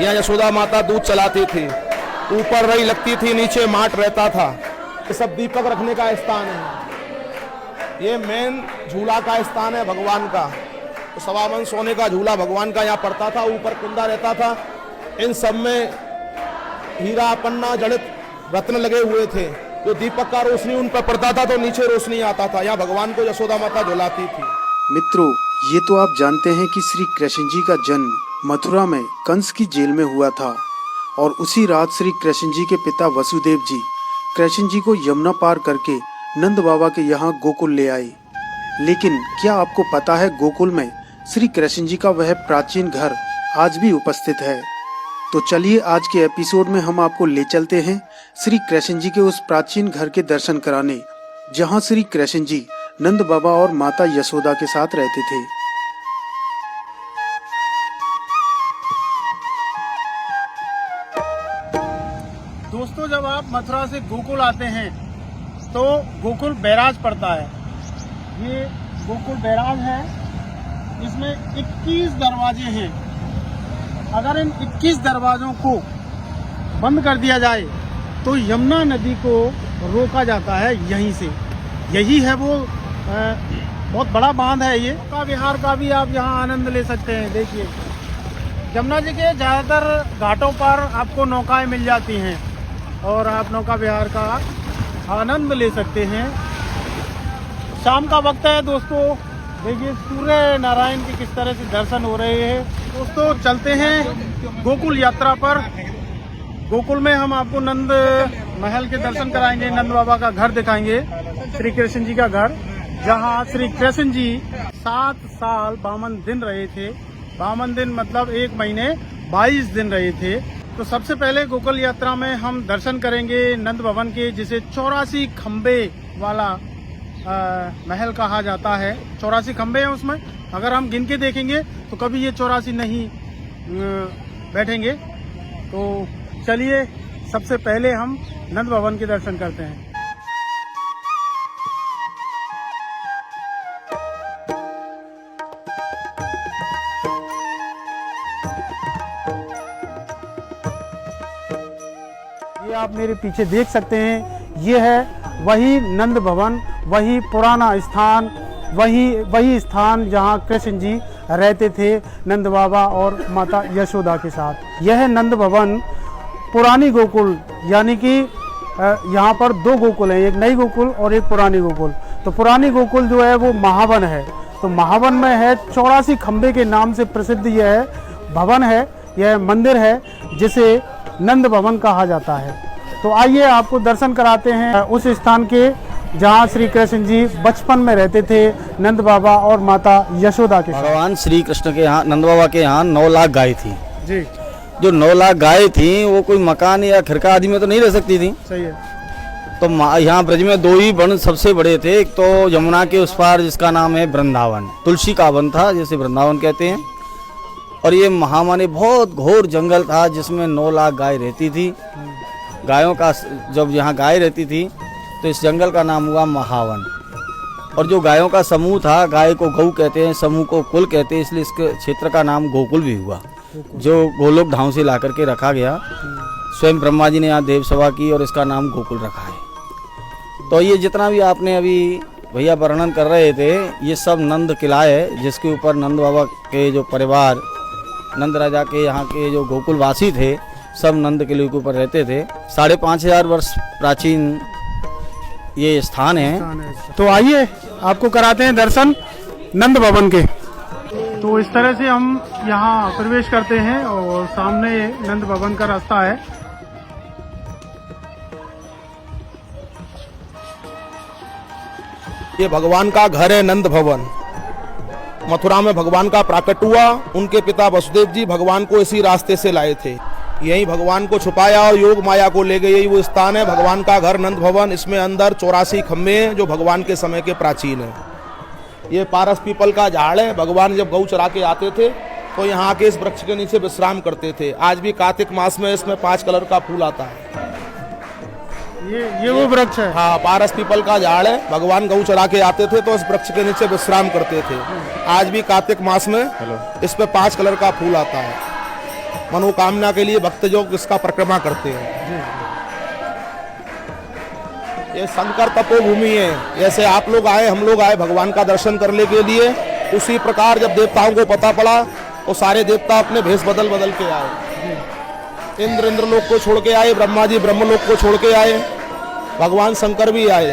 यहाँ यशोदा माता दूध चलाती थी, ऊपर रई लगती थी, नीचे माट रहता था। ये सब दीपक रखने का स्थान है। ये मेन झूला का स्थान है भगवान का। तो 1.25 मन सोने का झूला भगवान का यहाँ पड़ता था, ऊपर कुंदा रहता था। इन सब में हीरा पन्ना जड़ित रत्न लगे हुए थे। जो दीपक का रोशनी उन पर पड़ता था तो नीचे रोशनी आता था। यहाँ भगवान को यशोदा माता झुलाती थी। मित्रों, ये तो आप जानते हैं कि श्री कृष्ण जी का जन्म मथुरा में कंस की जेल में हुआ था और उसी रात श्री कृष्ण जी के पिता वसुदेव जी कृष्ण जी को यमुना पार करके नंद बाबा के यहाँ गोकुल ले आए। लेकिन क्या आपको पता है गोकुल में श्री कृष्ण जी का वह प्राचीन घर आज भी उपस्थित है? तो चलिए आज के एपिसोड में हम आपको ले चलते हैं श्री कृष्ण जी के उस प्राचीन घर के दर्शन कराने, जहाँ श्री कृष्ण जी नंद बाबा और माता यशोदा के साथ रहते थे। दोस्तों, जब आप मथुरा से गोकुल आते हैं तो गोकुल बैराज पड़ता है। ये गोकुल बैराज है, इसमें 21 दरवाजे हैं। अगर इन 21 दरवाजों को बंद कर दिया जाए तो यमुना नदी को रोका जाता है यहीं से। यही है वो बहुत बड़ा बांध है। ये नौका विहार का भी आप यहाँ आनंद ले सकते हैं। देखिए, यमुना जी के ज़्यादातर घाटों पर आपको नौकाएं मिल जाती हैं और आप नौका विहार का आनंद ले सकते हैं। शाम का वक्त है दोस्तों, देखिए सूर्य नारायण के किस तरह से दर्शन हो रहे हैं। दोस्तों, चलते हैं गोकुल यात्रा पर। गोकुल में हम आपको नंद महल के दर्शन कराएंगे, नंद बाबा का घर दिखाएंगे, श्री कृष्ण जी का घर, जहाँ श्री कृष्ण जी 7 साल 52 दिन रहे थे। 52 दिन मतलब 1 महीने 22 दिन रहे थे। तो सबसे पहले गोकुल यात्रा में हम दर्शन करेंगे नंद भवन के, जिसे 84 खंबे वाला महल कहा जाता है। 84 खंबे हैं उसमें। अगर हम गिन के देखेंगे तो कभी ये 84 नहीं बैठेंगे। तो चलिए सबसे पहले हम नंद भवन के दर्शन करते हैं। ये आप मेरे पीछे देख सकते हैं, ये है वही नंद भवन, वही पुराना स्थान, वही स्थान जहाँ कृष्ण जी रहते थे नंद बाबा और माता यशोदा के साथ। यह है नंद भवन पुरानी गोकुल, यानी कि यहाँ पर 2 गोकुल हैं, एक नई गोकुल और एक पुरानी गोकुल। तो पुरानी गोकुल जो है वो महावन है। तो महावन में है 84 खंबे के नाम से प्रसिद्ध यह भवन है, यह मंदिर है जिसे नंद भवन कहा जाता है। तो आइए आपको दर्शन कराते हैं उस स्थान के जहाँ श्री कृष्ण जी बचपन में रहते थे नंद बाबा और माता यशोदा के साथ। भगवान श्री कृष्ण के यहाँ नंद बाबा के यहाँ 9 लाख गाय थी जी। जो 9 लाख गाय थी वो कोई मकान या खिरका आदि में तो नहीं रह सकती थी। सही है। तो यहाँ ब्रज में 2 ही वन सबसे बड़े थे। एक तो यमुना के उस पार जिसका नाम है वृंदावन, तुलसी का वन था जिसे वृंदावन कहते हैं। और ये महामाने बहुत घोर जंगल था जिसमें 9 लाख गाय रहती थी। गायों का जब यहाँ गाय रहती थी तो इस जंगल का नाम हुआ महावन। और जो गायों का समूह था, गाय को गौ कहते हैं, समूह को कुल कहते हैं, इसलिए इसके क्षेत्र का नाम गोकुल भी हुआ, जो गोलोक धाम से ला करके रखा गया। स्वयं ब्रह्मा जी ने यहाँ देव सभा की और इसका नाम गोकुल रखा है। तो ये जितना भी आपने अभी भैया वर्णन कर रहे थे, ये सब नंद किला है, जिसके ऊपर नंद बाबा के जो परिवार, नंद राजा के यहाँ के जो गोकुलवासी थे, सब नंद किले के ऊपर रहते थे। 5500 वर्ष प्राचीन ये स्थान है। तो आइए आपको कराते हैं दर्शन नंद भवन के। तो इस तरह से हम यहाँ प्रवेश करते हैं और सामने नंद भवन का रास्ता है। ये भगवान का घर है नंद भवन। मथुरा में भगवान का प्राकट हुआ, उनके पिता वसुदेव जी भगवान को इसी रास्ते से लाए थे। यही भगवान को छुपाया और योग माया को ले गए। यही वो स्थान है भगवान का घर नंद भवन। इसमें अंदर 84 खम्भे हैं जो भगवान के समय के प्राचीन है। ये पारस पीपल का झाड़ है। भगवान जब गौ चरा के आते थे तो यहाँ के इस वृक्ष के नीचे विश्राम करते थे। आज भी कार्तिक मास में इसमें 5 कलर का फूल आता है। ये वो वृक्ष है। हाँ, पारस पीपल का झाड़ है। भगवान गौ चरा के आते थे तो इस वृक्ष के नीचे विश्राम करते थे। आज भी कार्तिक मास में इस पे 5 कलर का फूल आता है। मनोकामना के लिए भक्त जो इसका परिक्रमा करते हैं। ये शंकर तपोभूमि है। जैसे आप लोग आए, हम लोग आए भगवान का दर्शन करने के लिए, उसी प्रकार जब देवताओं को पता पड़ा तो सारे देवता अपने भेष बदल बदल के आए। इंद्र लोक को छोड़ के आए, ब्रह्मा जी ब्रह्मलोक को छोड़ के आए, भगवान शंकर भी आए।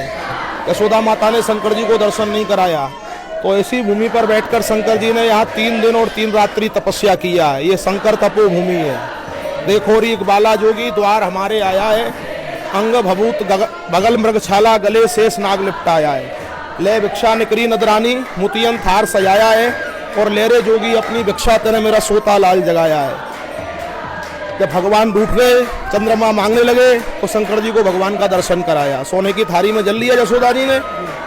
यशोदा माता ने शंकर जी को दर्शन नहीं कराया, तो ऐसी भूमि पर बैठकर शंकर जी ने यहाँ 3 दिन और 3 रात्रि तपस्या किया। ये शंकर तपोभूमि है। देखो री इकबाला जोगी द्वार हमारे आया है, अंग भभूत बगल मृगछाला गले शेष नाग लिपटाया है। ले भिक्षा निकरी नदरानी मुतियन थार सजाया है, और लेरे जोगी अपनी भिक्षा तेने मेरा सोता लाल जगाया है। जब भगवान रूठ गए, चंद्रमा मांगने लगे, तो शंकर जी को भगवान का दर्शन कराया। सोने की थाली में जल लिया यशोदा जी ने,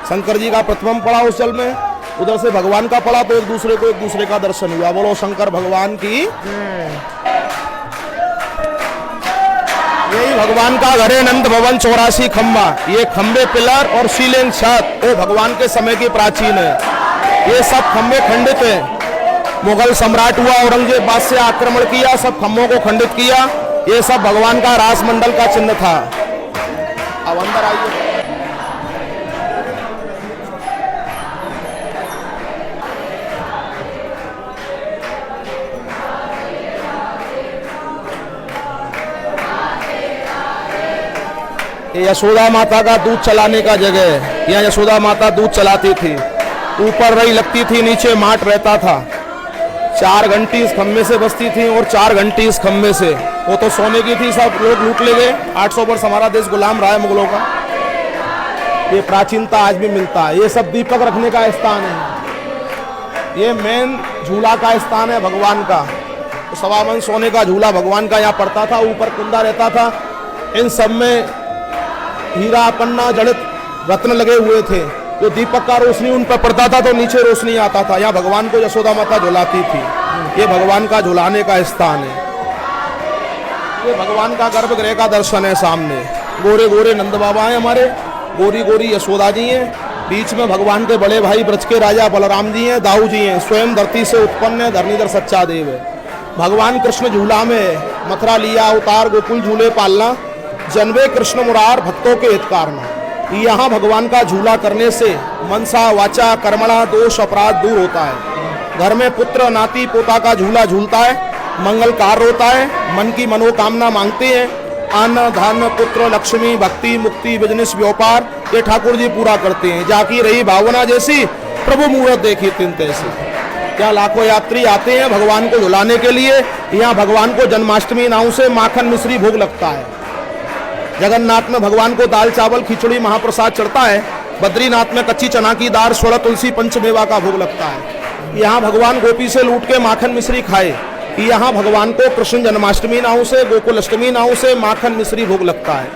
शंकर जी का प्रतिबिंब पड़ा उस जल में, उधर से भगवान का पड़ा, तो एक दूसरे का दर्शन हुआ। बोलो शंकर भगवान की। यही भगवान का घर है नंद भवन 84 खंबा। ये खंबे पिलर और सीलिंग छत वो भगवान के समय की प्राचीन है। ये सब खंबे खंडित हैं। मुगल सम्राट हुआ, औरंगजेब बादशाह आक्रमण किया, सब खंभों को खंडित किया। ये सब भगवान का राजमंडल का चिन्ह था। अब अंदर आइए। यशोदा माता का दूध चलाने का जगह है। यहाँ यशोदा माता दूध चलाती थी। ऊपर रही लगती थी, नीचे माट रहता था। 4 घंटी इस खम्भे से बसती थी और 4 घंटी इस खम्भे से। वो तो सोने की थी, सब लोग लूट ले गए। 800 वर्ष हमारा देश गुलाम रहा है मुगलों का। ये प्राचीनता आज भी मिलता है। ये सब दीपक रखने का स्थान है। ये मेन झूला का स्थान है भगवान का। तो 1.25 मन सोने का झूला भगवान का यहाँ पड़ता था। ऊपर कुंदा रहता था। इन सब में हीरा पन्ना जड़ित रत्न लगे हुए थे। जो दीपक का रोशनी उन पर पड़ता था तो नीचे रोशनी आता था। यहाँ भगवान को यशोदा माता झुलाती थी। ये भगवान का झुलाने का स्थान है। ये भगवान का गर्भगृह का दर्शन है। सामने गोरे गोरे नंद बाबा हैं हमारे, गोरी गोरी यशोदा जी हैं। बीच में भगवान के बड़े भाई ब्रज के राजा बलराम जी हैं, दाऊ जी हैं। स्वयं धरती से उत्पन्न है, धरणीधर सच्चा देव है। भगवान कृष्ण झूला में मथुरा लिया अवतार, गोकुल झूले पालना, जन्मे कृष्ण मुरार भक्तों के हित कारना। यहाँ भगवान का झूला करने से मनसा वाचा कर्मणा दोष अपराध दूर होता है। घर में पुत्र नाती पोता का झूला झूलता है, मंगल कार्य होता है। मन की मनोकामना मांगते हैं, अन्न धन पुत्र लक्ष्मी भक्ति मुक्ति बिजनेस व्यापार, ये ठाकुर जी पूरा करते हैं। जाकी रही भावना जैसी प्रभु मुहूर्त देखी तीन तैसी। क्या लाखों यात्री आते हैं भगवान को झुलाने के लिए। यहाँ भगवान को जन्माष्टमी नाव से माखन मिश्री भोग लगता है। जगन्नाथ में भगवान को दाल चावल खिचड़ी महाप्रसाद चढ़ता है। बद्रीनाथ में कच्ची चना की दाल 16 तुलसी पंचमेवा का भोग लगता है। यहाँ भगवान गोपी से लूट के माखन मिश्री खाए। यहाँ भगवान को कृष्ण जन्माष्टमी नाव से गोकुल अष्टमी नाव से माखन मिश्री भोग लगता है।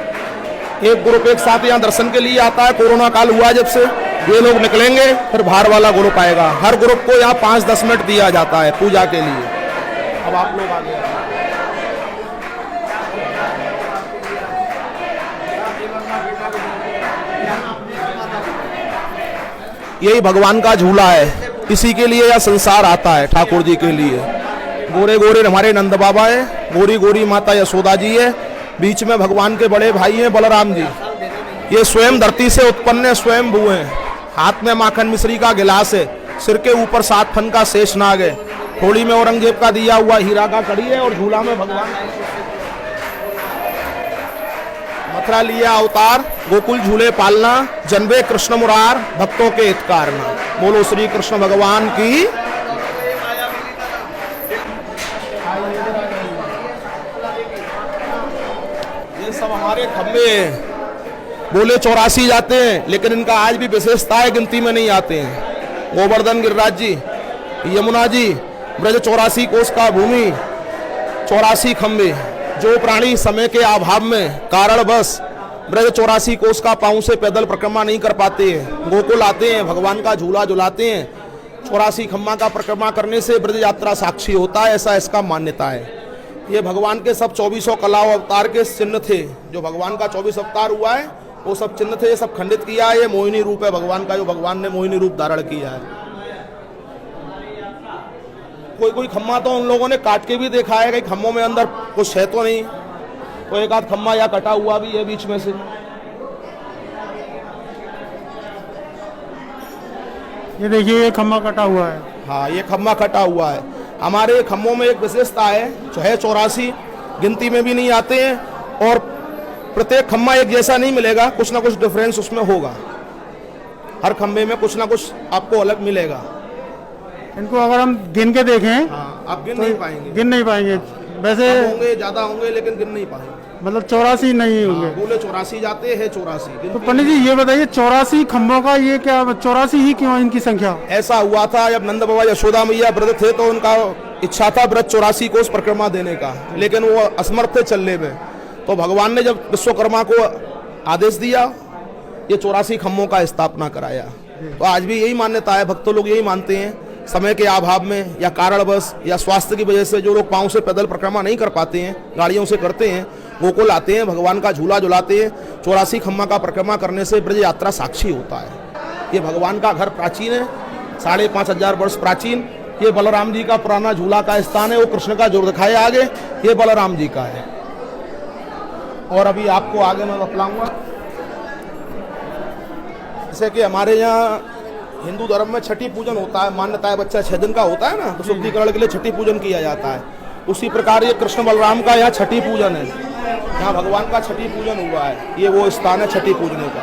एक ग्रुप एक साथ यहाँ दर्शन के लिए आता है। कोरोना काल हुआ जब से ये लोग निकलेंगे, फिर बाहर वाला ग्रुप आएगा। हर ग्रुप को यहाँ 5-10 मिनट दिया जाता है पूजा के लिए। अब आप लोग आगे यही भगवान का झूला है। इसी के लिए यह संसार आता है, ठाकुर जी के लिए। गोरे गोरे हमारे नंद बाबा है, गोरी गोरी माता यशोदा जी है। बीच में भगवान के बड़े भाई हैं बलराम जी। ये स्वयं धरती से उत्पन्न है, स्वयं भू हैं। हाथ में माखन मिश्री का गिलास है। सिर के ऊपर 7 फन का शेष नाग है। थोड़ी में औरंगजेब का दिया हुआ हीरा का कड़ी है। और झूला में भगवान मथुरा लिया अवतार, गोकुल झूले पालना, जन्मे कृष्ण मुरार भक्तों के हित कारना। बोलो श्री कृष्ण भगवान की। ये सब हमारे खंबे बोले 84 जाते हैं, लेकिन इनका आज भी विशेषता है, गिनती में नहीं आते हैं। गोवर्धन गिरिराज जी, यमुना जी, ब्रज 84 कोस का भूमि, 84 खंबे। जो प्राणी समय के अभाव में कारण बस ब्रज 84 कोस का पांव से पैदल परिक्रमा नहीं कर पाते हैं, गोकुल आते हैं, भगवान का झूला झुलाते हैं। 84 खम्मा का परिक्रमा करने से ब्रज यात्रा साक्षी होता है, ऐसा इसका मान्यता है। ये भगवान के सब 24 कला अवतार के चिन्ह थे। जो भगवान का 24 अवतार हुआ है वो सब चिन्ह थे, ये सब खंडित किया है। ये मोहिनी रूप है भगवान का, जो भगवान ने मोहिनी रूप धारण किया है। कोई कोई खम्मा तो उन लोगों ने काट के भी देखा है, कई खम्मों में अंदर कुछ है तो नहीं, तो एक आध खम्मा या कटा हुआ भी है बीच में से। ये देखिए, ये खम्मा कटा हुआ है। हाँ, ये खम्मा कटा हुआ है। हमारे खम्मों में एक विशेषता है, जो है 84 गिनती में भी नहीं आते हैं और प्रत्येक खम्मा एक जैसा नहीं मिलेगा, कुछ ना कुछ डिफरेंस उसमें होगा। हर खम्भे में कुछ ना कुछ आपको अलग मिलेगा। इनको अगर हम गिन के देखें, हाँ, आप गिन नहीं पाएंगे, गिन नहीं पाएंगे वैसे, होंगे ज्यादा होंगे लेकिन गिन नहीं पाएंगे। मतलब 84 नहीं होंगे। बोले 84 जाते हैं, 84। तो पंडित जी ये बताइए, 84 खम्भों का ये क्या, 84 ही क्यों इनकी संख्या? ऐसा हुआ था जब नंद बाबा यशोदा मैया व्रत थे तो उनका इच्छा था व्रत 84 कोस परिक्रमा देने का, लेकिन वो असमर्थ थे चलने में। तो भगवान ने जब विश्वकर्मा को आदेश दिया, ये 84 खम्भों का स्थापना कराया। तो आज भी यही मान्यता है, भक्त लोग यही मानते हैं, समय के अभाव में या कारणवश या स्वास्थ्य की वजह से जो लोग पांव से पैदल परिक्रमा नहीं कर पाते हैं, गाड़ियों से करते हैं, गोकुल आते हैं, भगवान का झूला झुलाते हैं। 84 खम्मा का परिक्रमा करने से ब्रज यात्रा साक्षी होता है। ये भगवान का घर प्राचीन है, 5,500 वर्ष प्राचीन। ये बलराम जी का पुराना झूला का स्थान है, वो कृष्ण का जो दिखाया आगे, ये बलराम जी का है। और अभी आपको आगे मैं बतलाऊंगा, जैसे कि हमारे यहाँ हिंदू धर्म में छठी पूजन होता है, मान्यता है, बच्चा 6 दिन का होता है ना, तो शुद्धिकरण के लिए छठी पूजन किया जाता है। उसी प्रकार ये कृष्ण बलराम का यहाँ छठी पूजन है, यहाँ भगवान का छठी पूजन हुआ है। ये वो स्थान है छठी पूजने का।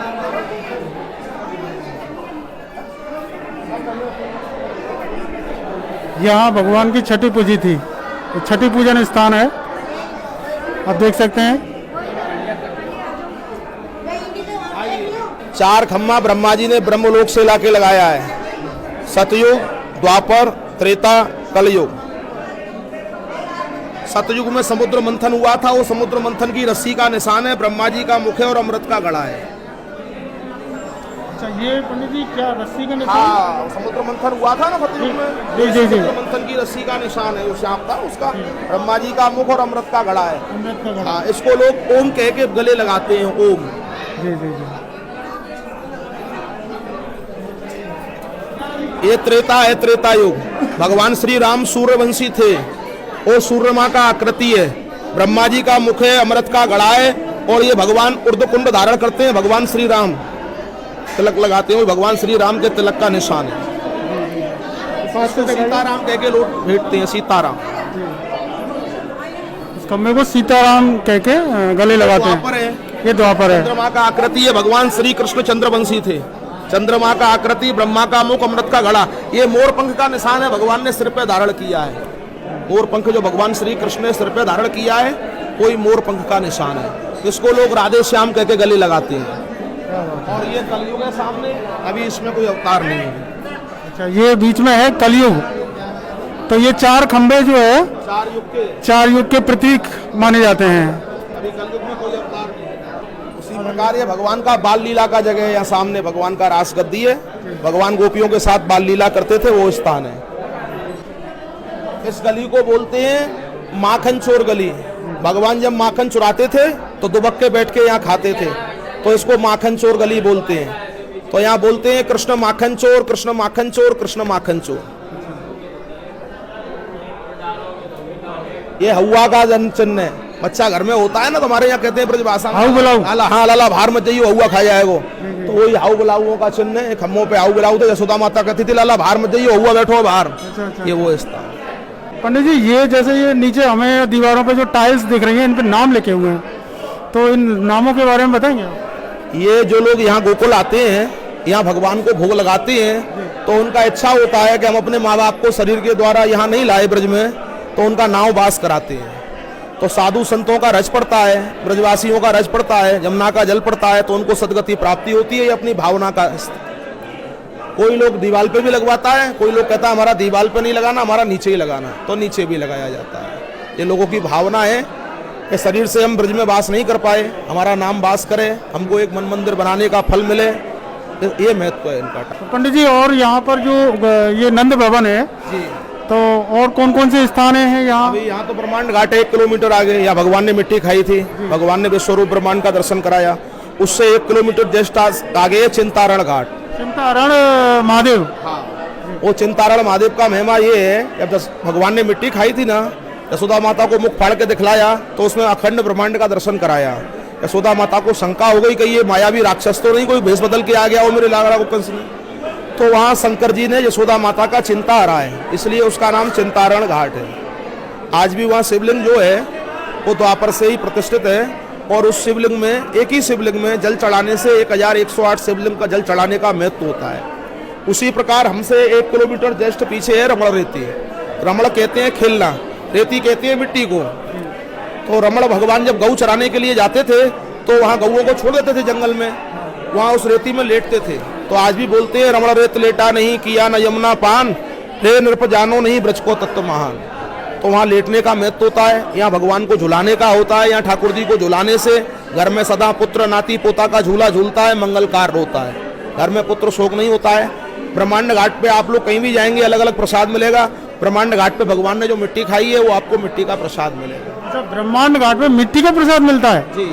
यहाँ भगवान की छठी पूजी थी, तो छठी पूजन स्थान है, आप देख सकते हैं। 4 खम्मा ब्रह्मा जी ने ब्रह्मलोक से लाके लगाया है, सतयुग, द्वापर, त्रेता, कलयुग। सतयुग में समुद्र मंथन हुआ था, वो समुद्र मंथन की रस्सी का निशान है, ब्रह्मा जी का मुख है और अमृत का घड़ा है। अच्छा, ये पंडित जी क्या रस्सी का निशान? हाँ, समुद्र मंथन हुआ था ना सतयुग में, जी जी जी, समुद्र मंथन की रस्सी का निशान है, वो सांप था उसका, ब्रह्मा जी का मुख और अमृत का घड़ा है। अमृत का घड़ा। हाँ, इसको लोग ओम कह के गले लगाते हैं, ओम। जी जी जी। ये त्रेता है, त्रेता युग। भगवान श्री राम सूर्यवंशी थे, और सूर्यमा का आकृति है, ब्रह्मा जी का मुख है, अमृत का घड़ा है, और ये भगवान उर्ध्वकुंड धारण करते हैं, भगवान श्री राम तिलक लगाते हैं, भगवान श्री राम के तिलक का निशान है। सीताराम कह के लोग भेंटते हैं, सीताराम। इस खम्भे को सीताराम कह के गले लगाते हैं। ये द्वापर है। चंद्रमा का आकृति है, भगवान श्री कृष्ण चंद्रवंशी थे। चंद्रमा का आकृति, ब्रह्मा का मुख, अमृत का घड़ा। ये मोर पंख का निशान है, भगवान ने सिर पे धारण किया है। मोर पंख जो भगवान श्री कृष्ण ने सिर पे धारण किया है, कोई मोर पंख का निशान है, इसको लोग राधे श्याम कह के गले लगाते हैं। और ये कलयुग है सामने, अभी इसमें कोई अवतार नहीं है। अच्छा, ये बीच में है कलयुग। तो ये 4 खंबे जो है 4 युग के प्रतीक माने जाते हैं। अभी कलयुग में कोई अवतार नहीं है। उसी प्रकार ये भगवान का बाल लीला का जगह है, यहाँ सामने भगवान का रास गद्दी है, भगवान गोपियों के साथ बाल लीला करते थे, वो स्थान है। इस गली को बोलते हैं माखन चोर गली। भगवान जब माखन चुराते थे तो दुबक के बैठ के यहाँ खाते थे, तो इसको माखन चोर गली बोलते हैं। तो यहाँ बोलते हैं कृष्ण माखन चोर, कृष्ण माखन चोर, कृष्ण माखन चोर। ये हवा का जन्म चिन्ह है, बच्चा घर में होता है ना, तो हमारे यहाँ कहते हैं ब्रजभाषा में, हाँ लाला बाहर मत जाइए, हवा खा जाएगा। तो वही हाउ बुलाऊओं का चिन्ह है। खम्भों पे हाउ बुलाऊ थे, यशोदा माता कहती थी लाला बाहर मत जाइए, हवा बैठो बाहर। ये वो स्थान। पंडित जी, ये जैसे ये नीचे हमें दीवारों पे जो टाइल्स दिख रही हैं, इन पे नाम लिखे हुए हैं, तो इन नामों के बारे में बताएंगे? ये जो लोग यहाँ गोकुल आते हैं, यहाँ भगवान को भोग लगाते हैं, तो उनका इच्छा होता है कि हम अपने माँ बाप को शरीर के द्वारा यहाँ नहीं लाए ब्रज में, तो उनका नाव वास कराते हैं। तो साधु संतों का रज पड़ता है, ब्रजवासियों का रज पड़ता है, जमुना का जल पड़ता है, तो उनको सदगति प्राप्ति होती है। ये अपनी भावना का। कोई लोग दीवाल पे भी लगवाता है, कोई लोग कहता है हमारा दीवाल पे नहीं लगाना, हमारा नीचे ही लगाना, तो नीचे भी लगाया जाता है। ये लोगों की भावना है कि शरीर से हम ब्रज में वास नहीं कर पाए, हमारा नाम वास करे, हमको एक मन मंदिर बनाने का फल मिले, ये महत्व है इनका। पंडित जी, और यहाँ पर जो ये नंद भवन है जी, तो और कौन कौन से स्थान हैं यहाँ? अभी यहाँ तो ब्रह्मांड घाट 1 किलोमीटर आगे, यहाँ भगवान ने मिट्टी खाई थी, भगवान ने विश्वरूप ब्रह्मांड का दर्शन कराया। उससे 1 किलोमीटर जस्ट आगे चिंतारण घाट, चिंतारण महादेव। हाँ, वो चिंतारण महादेव का महिमा ये है, जब भगवान ने मिट्टी खाई थी ना, यशोदा माता को मुख फाड़ के दिखलाया तो उसमें अखंड ब्रह्मांड का दर्शन कराया। यशोदा माता को शंका हो गई कि ये मायावी राक्षस तो नहीं कोई भेष बदल के आ गया वो मेरे लागड़ा को कंस ने। तो वहाँ शंकर जी ने यशोदा माता का चिंता हरा है, इसलिए उसका नाम चिंतारण घाट है। आज भी वहाँ शिवलिंग जो है वो द्वापर से ही प्रतिष्ठित है, और उस शिवलिंग में, एक ही शिवलिंग में जल चढ़ाने से 1108 शिवलिंग का जल चढ़ाने का महत्व होता है। उसी प्रकार हमसे 1 किलोमीटर जस्ट पीछे है रमण रेती। रमण कहते हैं खेलना, रेती कहते हैं मिट्टी को। तो रमण भगवान जब गऊ चराने के लिए जाते थे तो वहाँ गऊओं को छोड़ देते थे जंगल में, वहाँ उस रेती में लेटते थे। तो आज भी बोलते हैं रमण रेत लेटा नहीं किया न यमुना पान, हे नृप जानो नहीं ब्रज को तत्व महान। तो वहाँ लेटने का महत्व होता है, यहाँ भगवान को झुलाने का होता है। यहाँ ठाकुर जी को झुलाने से घर में सदा पुत्र नाती पोता का झूला झूलता है, मंगल कार्य होता है, घर में पुत्र शोक नहीं होता है। ब्रह्मांड घाट पे आप लोग कहीं भी जाएंगे अलग अलग प्रसाद मिलेगा। ब्रह्मांड घाट पे भगवान ने जो मिट्टी खाई है वो आपको मिट्टी का प्रसाद मिलेगा। अच्छा, ब्रह्मांड घाट पे मिट्टी का प्रसाद मिलता है जी।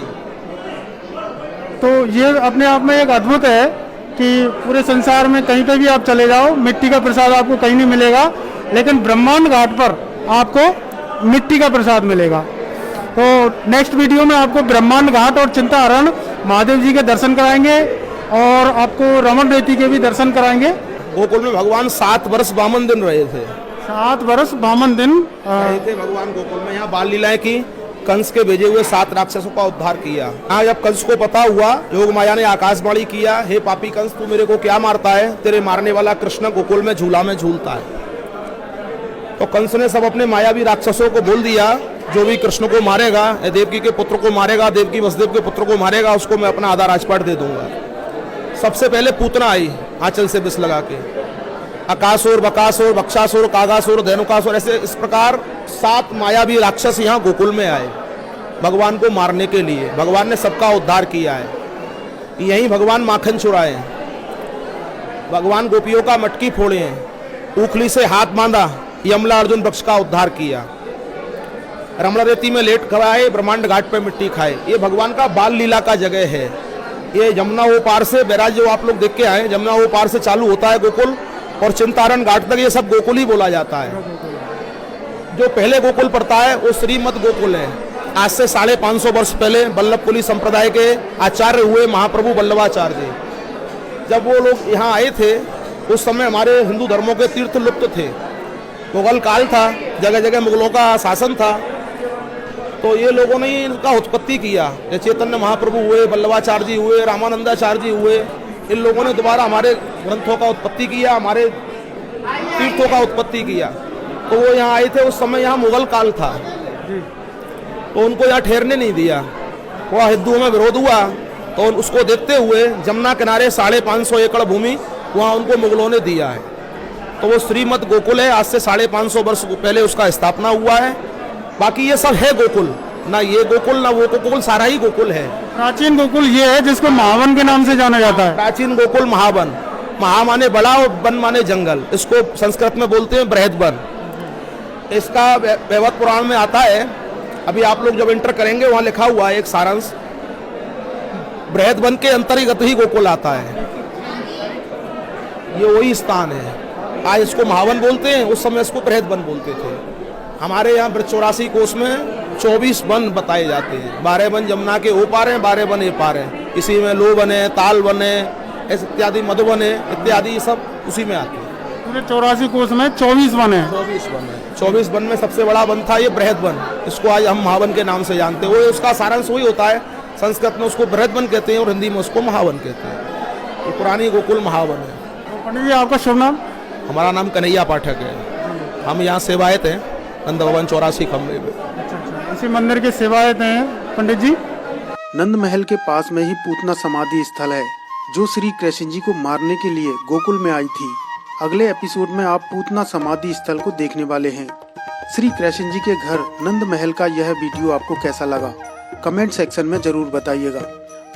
तो ये अपने आप में एक अद्भुत है कि पूरे संसार में कहीं पे भी आप चले जाओ मिट्टी का प्रसाद आपको कहीं नहीं मिलेगा, लेकिन ब्रह्मांड घाट पर आपको मिट्टी का प्रसाद मिलेगा। तो नेक्स्ट वीडियो में आपको ब्रह्मांड घाट और चिंताहरण महादेव जी के दर्शन कराएंगे और आपको रमण रेती के भी दर्शन कराएंगे। गोकुल में भगवान 7 वर्ष 52 दिन रहे थे। 7 वर्ष 52 दिन रहे थे भगवान गोकुल में। यहाँ बाल लीलाएं की, कंस के भेजे हुए 7 राक्षसों का उद्धार किया। हाँ, जब कंस को पता हुआ, योग माया ने आकाशवाणी किया, हे पापी कंस तू मेरे को क्या मारता है, तेरे मारने वाला कृष्ण गोकुल में झूला में झूलता है। तो कंस ने सब अपने मायावी राक्षसों को बोल दिया, जो भी कृष्ण को मारेगा, देवकी के पुत्र को मारेगा, देवकी वसुदेव के पुत्र को मारेगा, उसको मैं अपना आधा राजपाट दे दूंगा। सबसे पहले पूतना आई आंचल से बिस लगा के, अकासुर, बकासुर, बक्षासुर, कागासुर, धेनुकासुर, ऐसे इस प्रकार 7 मायावी राक्षस यहाँ गोकुल में आए भगवान को मारने के लिए। भगवान ने सबका उद्धार किया है। यहीं भगवान माखन चुराए, भगवान गोपियों का मटकी फोड़े हैं, उखली से हाथ बांधा, यमला अर्जुन वृक्ष का उद्धार किया, रमण रेती में लेट कर आए, ब्रह्मांड घाट पे मिट्टी खाए। ये भगवान का बाल लीला का जगह है। ये यमुना वो पार से बैराज जो आप लोग देख के आए, यमुना वो पार से चालू होता है गोकुल, और चिंतारण घाट तक ये सब गोकुल ही बोला जाता है। जो पहले गोकुल पड़ता है वो श्रीमद गोकुल है। आज से 550 वर्ष पहले वल्लभकुली संप्रदाय के आचार्य हुए महाप्रभु वल्लभाचार्य जी, जब वो लोग यहाँ आए थे उस समय हमारे हिंदू धर्मों के तीर्थ लुप्त थे। मुगल काल था, जगह जगह मुगलों का शासन था, तो ये लोगों ने इनका उत्पत्ति किया। चैतन्य महाप्रभु हुए, वल्लभाचार्य जी हुए, रामानंदाचार्य जी हुए, इन लोगों ने दोबारा हमारे ग्रंथों का उत्पत्ति किया, हमारे तीर्थों का उत्पत्ति किया। तो वो यहाँ आए थे, उस समय यहाँ मुगल काल था, तो उनको यहाँ ठहरने नहीं दिया। वह हिंदुओं में विरोध हुआ, तो उसको देखते हुए जमुना किनारे 550 एकड़ भूमि वहाँ उनको मुगलों ने दिया है। तो वो श्रीमद गोकुल है। आज से 550 वर्ष पहले उसका स्थापना हुआ है। बाकी ये सब है गोकुल, ना ये गोकुल ना वो गोकुल, सारा ही गोकुल है। प्राचीन गोकुल ये है जिसको महावन के नाम से जाना जाता है। प्राचीन गोकुल महावन, महा माने बड़ा और वन माने जंगल, इसको संस्कृत में बोलते हैं बृहद वन। इसका वैवत पुराण में आता है, अभी आप लोग जब एंटर करेंगे वहाँ लिखा हुआ है एक सारांश, बृहद वन के अंतर्गत ही गोकुल आता है। ये वही स्थान है। आज इसको महावन बोलते हैं, उस समय इसको बृहद वन बोलते थे। हमारे यहाँ 84 कोष में 24 वन बताए जाते हैं। 12 वन यमुना के ओ पार हैं, 12 वन ए पार हैं। इसी में लो वन है, ताल वन है, इत्यादि मधुवन है, इत्यादि सब उसी में आते हैं। पूरे 84 कोष में 24 वन है। 24 वन है। 24 वन में सबसे बड़ा वन था ये बृहद वन, इसको आज हम महावन के नाम से जानते हैं। वो उसका सारांश वही होता है, संस्कृत में उसको बृहद वन कहते हैं और हिंदी में उसको महावन कहते हैं। ये पुरानी गोकुल महावन है। पंडित जी आपका शुभ नाम? हमारा नाम कन्हैया पाठक है। हम यहाँ सेवायत हैं नंद भवन 84 खम्बे में। अच्छा, इसी मंदिर के सेवायत हैं पंडित जी। नंद महल के पास में ही पूतना समाधि स्थल है, जो श्री कृष्ण जी को मारने के लिए गोकुल में आई थी। अगले एपिसोड में आप पूतना समाधि स्थल को देखने वाले हैं। श्री कृष्ण जी के घर नंद महल का यह वीडियो आपको कैसा लगा, कमेंट सेक्शन में जरूर बताइएगा।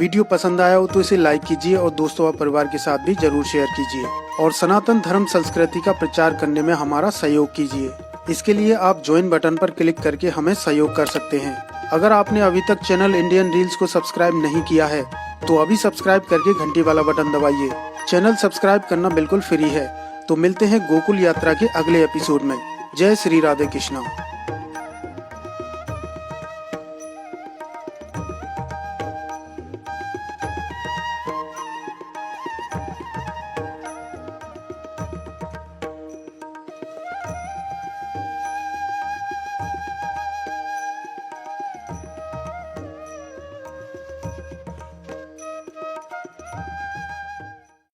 वीडियो पसंद आया हो तो इसे लाइक कीजिए और दोस्तों व परिवार के साथ भी जरूर शेयर कीजिए और सनातन धर्म संस्कृति का प्रचार करने में हमारा सहयोग कीजिए। इसके लिए आप ज्वाइन बटन पर क्लिक करके हमें सहयोग कर सकते हैं। अगर आपने अभी तक चैनल इंडियन रील्स को सब्सक्राइब नहीं किया है तो अभी सब्सक्राइब करके घंटी वाला बटन दबाइए। चैनल सब्सक्राइब करना बिल्कुल फ्री है, तो मिलते हैं गोकुल यात्रा के अगले एपिसोड में। जय श्री राधे कृष्णा।